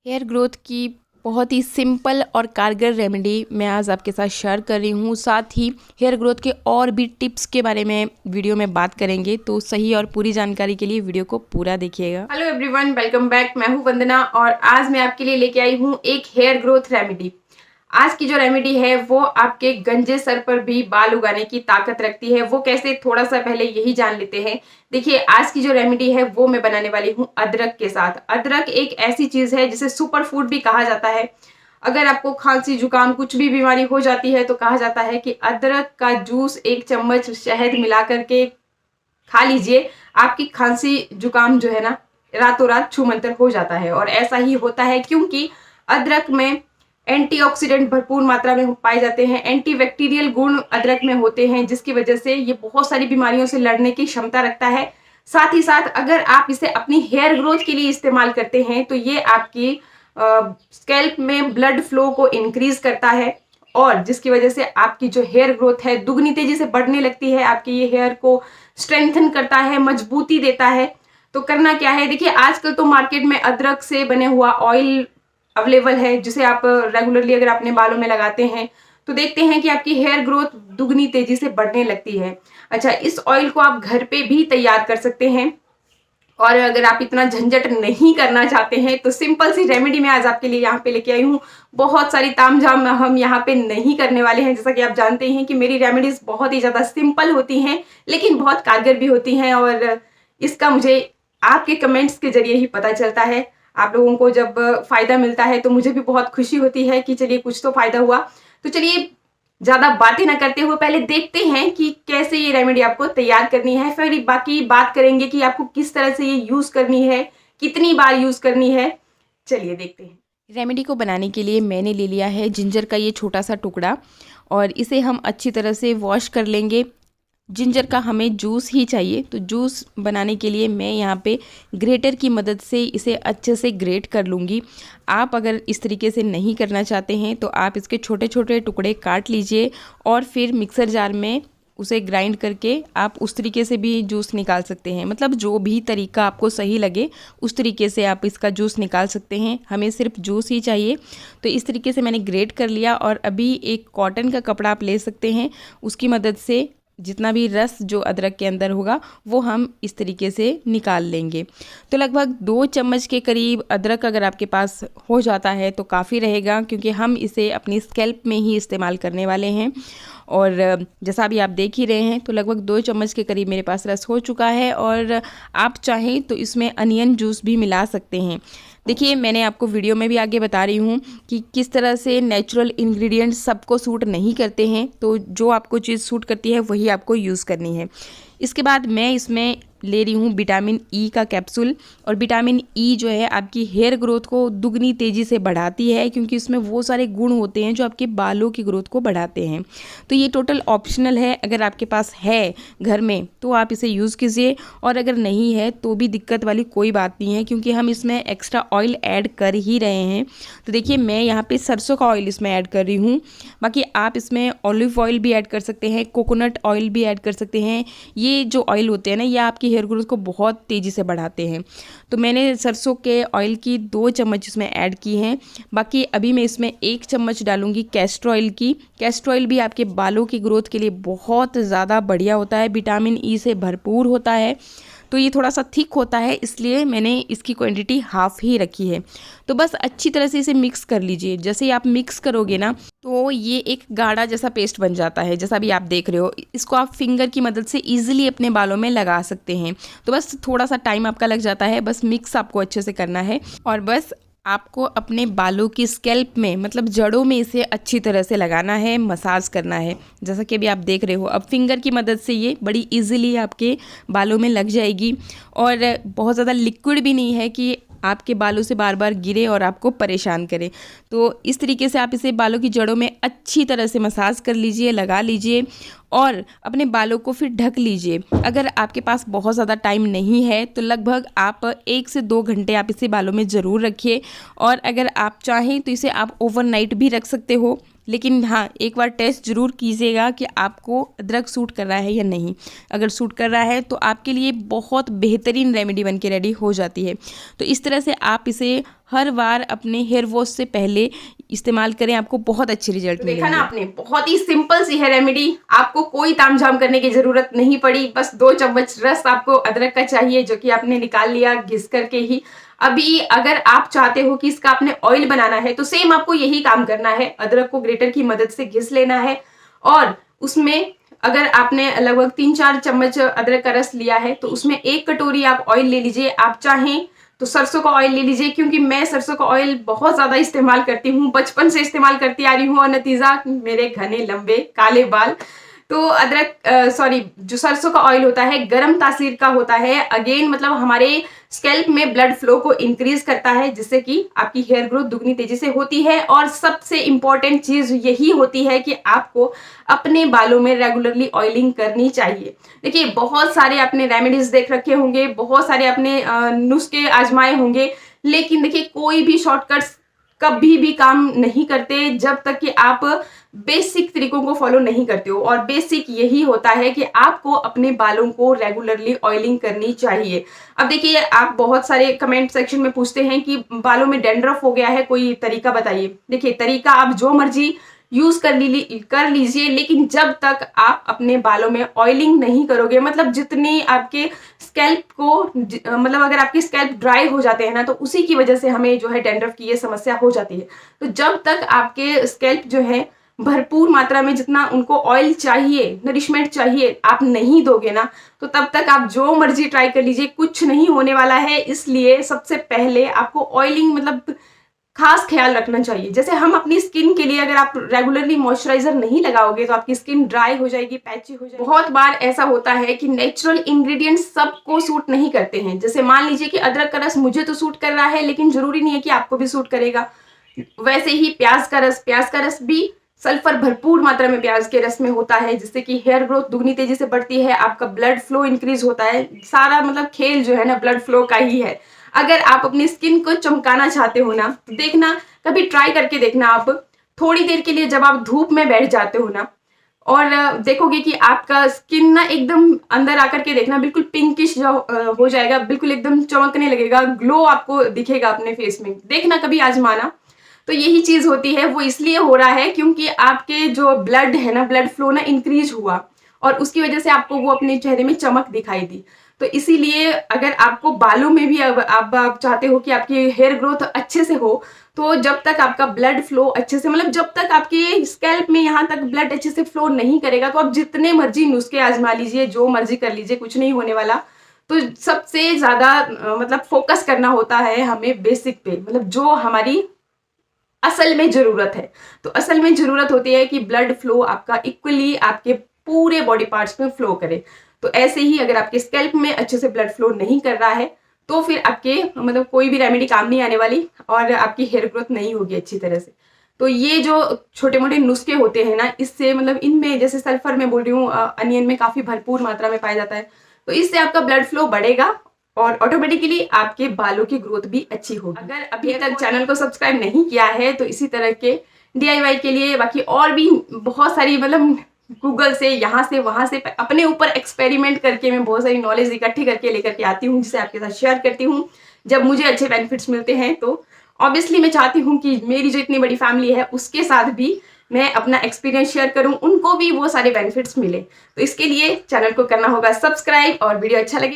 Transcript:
Hair growth की बहुत ही simple और कारगर रेमेडी मैं आज आपके साथ शेयर कर रही हूँ। साथ ही हेयर ग्रोथ के और भी टिप्स के बारे में वीडियो में बात करेंगे, तो सही और पूरी जानकारी के लिए वीडियो को पूरा देखिएगा। Hello everyone, welcome back. मैं हूं वंदना और आज मैं आपके लिए लेके आई हूं एक हेयर ग्रोथ रेमेडी। आज की जो रेमेडी है वो आपके गंजे सर पर भी बाल उगाने की ताकत रखती है। वो कैसे, थोड़ा सा पहले यही जान लेते हैं। देखिए, आज की जो रेमेडी है वो मैं बनाने वाली हूँ अदरक के साथ। अदरक एक ऐसी चीज है जिसे सुपर फूड भी कहा जाता है। अगर आपको खांसी जुकाम कुछ भी बीमारी हो जाती है तो कहा जाता है कि अदरक का जूस 1 चम्मच शहद मिला करके खा लीजिए, आपकी खांसी जुकाम जो है ना रातों रात छूमंतर हो जाता है। और ऐसा ही होता है क्योंकि अदरक में एंटीऑक्सीडेंट भरपूर मात्रा में पाए जाते हैं। एंटीबैक्टीरियल गुण अदरक में होते हैं, जिसकी वजह से ये बहुत सारी बीमारियों से लड़ने की क्षमता रखता है। साथ ही साथ अगर आप इसे अपनी हेयर ग्रोथ के लिए इस्तेमाल करते हैं तो ये आपकी स्कैल्प में ब्लड फ्लो को इंक्रीज करता है, और जिसकी वजह से आपकी जो हेयर ग्रोथ है दुगनी तेजी से बढ़ने लगती है। आपकी ये हेयर को स्ट्रेंथन करता है, मजबूती देता है। तो करना क्या है, देखिए आजकल तो मार्केट में अदरक से बने हुआ ऑयल अवेलेबल है, जिसे आप रेगुलरली अगर अपने बालों में लगाते हैं तो देखते हैं कि आपकी हेयर ग्रोथ दुगनी तेजी से बढ़ने लगती है। अच्छा, इस ऑयल को आप घर पे भी तैयार कर सकते हैं, और अगर आप इतना झंझट नहीं करना चाहते हैं तो सिंपल सी रेमेडी मैं आज आपके लिए यहाँ पे लेके आई हूँ। बहुत सारी तामझाम हम यहाँ पे नहीं करने वाले हैं। जैसा कि आप जानते हैं कि मेरी रेमेडीज बहुत ही ज्यादा सिंपल होती हैं लेकिन बहुत कारगर भी होती हैं, और इसका मुझे आपके कमेंट्स के जरिए ही पता चलता है। आप लोगों को जब फायदा मिलता है तो मुझे भी बहुत खुशी होती है कि चलिए कुछ तो फायदा हुआ। तो चलिए ज्यादा बातें ना करते हुए पहले देखते हैं कि कैसे ये रेमेडी आपको तैयार करनी है, फिर बाकी बात करेंगे कि आपको किस तरह से ये यूज करनी है, कितनी बार यूज करनी है। चलिए देखते हैं। रेमेडी को बनाने के लिए मैंने ले लिया है जिंजर का ये छोटा सा टुकड़ा, और इसे हम अच्छी तरह से वॉश कर लेंगे। जिंजर का हमें जूस ही चाहिए, तो जूस बनाने के लिए मैं यहाँ पे ग्रेटर की मदद से इसे अच्छे से ग्रेट कर लूँगी। आप अगर इस तरीके से नहीं करना चाहते हैं तो आप इसके छोटे छोटे टुकड़े काट लीजिए और फिर मिक्सर जार में उसे ग्राइंड करके आप उस तरीके से भी जूस निकाल सकते हैं। मतलब जो भी तरीका आपको सही लगे उस तरीके से आप इसका जूस निकाल सकते हैं। हमें सिर्फ जूस ही चाहिए। तो इस तरीके से मैंने ग्रेट कर लिया, और अभी एक कॉटन का कपड़ा आप ले सकते हैं, उसकी मदद से जितना भी रस जो अदरक के अंदर होगा वो हम इस तरीके से निकाल लेंगे। तो लगभग 2 चम्मच के करीब अदरक अगर आपके पास हो जाता है तो काफ़ी रहेगा, क्योंकि हम इसे अपनी स्कैल्प में ही इस्तेमाल करने वाले हैं। और जैसा अभी आप देख ही रहे हैं तो लगभग 2 चम्मच के करीब मेरे पास रस हो चुका है, और आप चाहें तो इसमें अनियन जूस भी मिला सकते हैं। देखिए, मैंने आपको वीडियो में भी आगे बता रही हूँ कि किस तरह से नेचुरल इंग्रेडिएंट्स सबको सूट नहीं करते हैं, तो जो आपको चीज़ सूट करती है वही आपको यूज़ करनी है। इसके बाद मैं इसमें ले रही हूँ विटामिन ई का कैप्सूल, और विटामिन ई जो है आपकी हेयर ग्रोथ को दुगनी तेज़ी से बढ़ाती है, क्योंकि इसमें वो सारे गुण होते हैं जो आपके बालों की ग्रोथ को बढ़ाते हैं। तो ये टोटल ऑप्शनल है, अगर आपके पास है घर में तो आप इसे यूज़ कीजिए, और अगर नहीं है तो भी दिक्कत वाली कोई बात नहीं है, क्योंकि हम इसमें एक्स्ट्रा ऑयल ऐड कर ही रहे हैं। तो देखिए, मैं यहाँ पे सरसों का ऑयल इसमें ऐड कर रही हूँ। बाकी आप इसमें ऑलिव ऑयल भी ऐड कर सकते हैं, कोकोनट ऑयल भी ऐड कर सकते हैं। ये जो ऑयल होते हैं ना, ये आपकी हेयर ग्रोथ को बहुत तेज़ी से बढ़ाते हैं। तो मैंने सरसों के ऑयल की 2 चम्मच इसमें ऐड की हैं। बाकी अभी मैं इसमें 1 चम्मच डालूंगी कैस्टर ऑयल की। कैस्टर ऑयल भी आपके बालों की ग्रोथ के लिए बहुत ज़्यादा बढ़िया होता है, विटामिन ई से भरपूर होता है। तो ये थोड़ा सा थिक होता है, इसलिए मैंने इसकी क्वांटिटी हाफ़ ही रखी है। तो बस अच्छी तरह से इसे मिक्स कर लीजिए। जैसे ही आप मिक्स करोगे ना तो ये एक गाढ़ा जैसा पेस्ट बन जाता है, जैसा भी आप देख रहे हो। इसको आप फिंगर की मदद से ईजिली अपने बालों में लगा सकते हैं। तो बस थोड़ा सा टाइम आपका लग जाता है, बस मिक्स आपको अच्छे से करना है, और बस आपको अपने बालों की स्कैल्प में, मतलब जड़ों में इसे अच्छी तरह से लगाना है, मसाज करना है। जैसा कि अभी आप देख रहे हो, अब फिंगर की मदद से ये बड़ी इजीली आपके बालों में लग जाएगी, और बहुत ज़्यादा लिक्विड भी नहीं है कि आपके बालों से बार बार गिरे और आपको परेशान करे। तो इस तरीके से आप इसे बालों की जड़ों में अच्छी तरह से मसाज कर लीजिए, लगा लीजिए, और अपने बालों को फिर ढक लीजिए। अगर आपके पास बहुत ज़्यादा टाइम नहीं है तो लगभग आप 1 से 2 घंटे आप इसे बालों में ज़रूर रखिए, और अगर आप चाहें तो इसे आप ओवरनाइट भी रख सकते हो। लेकिन हाँ, एक बार टेस्ट ज़रूर कीजिएगा कि आपको अदरक सूट कर रहा है या नहीं। अगर सूट कर रहा है तो आपके लिए बहुत बेहतरीन रेमेडी बन के रेडी हो जाती है। तो इस तरह से आप इसे हर बार अपने हेयर वॉश से पहले इस्तेमाल करें, आपको बहुत अच्छे रिजल्ट मिलेंगे। देखा ना आपने, बहुत ही सिंपल सी है रेमेडी, आपको कोई तामझाम करने की जरूरत नहीं पड़ी। बस 2 चम्मच रस आपको अदरक का चाहिए, जो कि आपने निकाल लिया घिस करके ही। अभी अगर आप चाहते हो कि इसका आपने ऑयल बनाना है तो सेम आपको यही काम करना है, अदरक को ग्रेटर की मदद से घिस लेना है और उसमें अगर आपने लगभग 3-4 चम्मच अदरक का रस लिया है तो उसमें 1 कटोरी आप ऑयल ले लीजिए। आप चाहें तो सरसों का ऑयल ले लीजिए, क्योंकि मैं सरसों का ऑयल बहुत ज्यादा इस्तेमाल करती हूँ, बचपन से इस्तेमाल करती आ रही हूँ और नतीजा मेरे घने लंबे काले बाल। तो जो सरसों का ऑयल होता है गर्म तासीर का होता है, अगेन मतलब हमारे स्कैल्प में ब्लड फ्लो को इंक्रीज करता है, जिससे कि आपकी हेयर ग्रोथ दुगनी तेजी से होती है। और सबसे इंपॉर्टेंट चीज यही होती है कि आपको अपने बालों में रेगुलरली ऑयलिंग करनी चाहिए। देखिए, बहुत सारे आपने रेमेडीज देख रखे होंगे, बहुत सारे आपने नुस्खे आजमाए होंगे, लेकिन देखिए कोई भी शॉर्टकट्स कभी भी काम नहीं करते जब तक कि आप बेसिक तरीकों को फॉलो नहीं करते हो। और बेसिक यही होता है कि आपको अपने बालों को रेगुलरली ऑयलिंग करनी चाहिए। अब देखिए, आप बहुत सारे कमेंट सेक्शन में पूछते हैं कि बालों में डैंड्रफ हो गया है, कोई तरीका बताइए। देखिए, तरीका आप जो मर्जी यूज कर लीजिए, लेकिन जब तक आप अपने बालों में ऑयलिंग नहीं करोगे, मतलब जितनी आपके स्कैल्प को मतलब अगर आपके स्कैल्प ड्राई हो जाते हैं ना, तो उसी की वजह से हमें जो है डैंड्रफ की ये समस्या हो जाती है। तो जब तक आपके स्कैल्प जो है भरपूर मात्रा में जितना उनको ऑयल चाहिए, नरिशमेंट चाहिए, आप नहीं दोगे ना, तो तब तक आप जो मर्जी ट्राई कर लीजिए, कुछ नहीं होने वाला है। इसलिए सबसे पहले आपको ऑयलिंग मतलब खास ख्याल रखना चाहिए। जैसे हम अपनी स्किन के लिए अगर आप रेगुलरली मॉइस्चराइजर नहीं लगाओगे तो आपकी स्किन ड्राई हो जाएगी, पैची हो जाएगी। बहुत बार ऐसा होता है कि नेचुरल इंग्रेडिएंट्स सबको सूट नहीं करते हैं। जैसे मान लीजिए कि अदरक का रस मुझे तो सूट कर रहा है, लेकिन जरूरी नहीं है कि आपको भी सूट करेगा। वैसे ही प्याज का रस भी सल्फर भरपूर मात्रा में प्याज के रस में होता है, जिससे कि हेयर ग्रोथ दुगनी तेजी से बढ़ती है, आपका ब्लड फ्लो इंक्रीज होता है। सारा मतलब खेल जो है ना ब्लड फ्लो का ही है। अगर आप अपनी स्किन को चमकाना चाहते हो ना, तो देखना, कभी ट्राई करके देखना। आप थोड़ी देर के लिए जब आप धूप में बैठ जाते हो ना, और देखोगे कि आपका स्किन ना एकदम अंदर आकर के देखना बिल्कुल पिंकिश हो जाएगा, बिल्कुल एकदम चमकने लगेगा, ग्लो आपको दिखेगा अपने फेस में। देखना, कभी आजमाना। तो यही चीज होती है, वो इसलिए हो रहा है क्योंकि आपके जो ब्लड है ना, ब्लड फ्लो ना इंक्रीज हुआ और उसकी वजह से आपको वो अपने चेहरे में चमक दिखाई दी। तो इसीलिए अगर आपको बालों में भी आप चाहते हो कि आपकी हेयर ग्रोथ अच्छे से हो, तो जब तक आपका ब्लड फ्लो अच्छे से, मतलब जब तक आपके स्कैल्प में यहाँ तक ब्लड अच्छे से फ्लो नहीं करेगा, तो आप जितने मर्जी नुस्खे आजमा लीजिए, जो मर्जी कर लीजिए, कुछ नहीं होने वाला। तो सबसे ज्यादा मतलब फोकस करना होता है हमें बेसिक पे, मतलब जो हमारी असल में जरूरत है। तो असल में जरूरत होती है कि ब्लड फ्लो आपका इक्वली आपके पूरे बॉडी पार्ट्स में फ्लो करे। तो ऐसे ही अगर आपके स्कैल्प में अच्छे से ब्लड फ्लो नहीं कर रहा है, तो फिर आपके मतलब कोई भी रेमेडी काम नहीं आने वाली और आपकी हेयर ग्रोथ नहीं होगी अच्छी तरह से। तो ये जो छोटे मोटे नुस्खे होते हैं ना, इससे मतलब इनमें जैसे सल्फर में बोल रही हूँ, अनियन में काफी भरपूर मात्रा में पाया जाता है, तो इससे आपका ब्लड फ्लो बढ़ेगा और ऑटोमेटिकली आपके बालों की ग्रोथ भी अच्छी होगी। अगर अभी तक चैनल को सब्सक्राइब नहीं किया है तो इसी तरह के DIY के लिए, बाकी और भी बहुत सारी मतलब गूगल से यहाँ से वहां से अपने ऊपर एक्सपेरिमेंट करके मैं बहुत सारी नॉलेज इकट्ठी करके लेकर के आती हूँ, जिसे आपके साथ शेयर करती हूँ। जब मुझे अच्छे बेनिफिट्स मिलते हैं तो ऑब्वियसली मैं चाहती हूँ कि मेरी जो इतनी बड़ी फैमिली है उसके साथ भी मैं अपना एक्सपीरियंस शेयर करूँ, उनको भी वो सारे बेनिफिट्स मिले। तो इसके लिए चैनल को करना होगा सब्सक्राइब, और वीडियो अच्छा लगे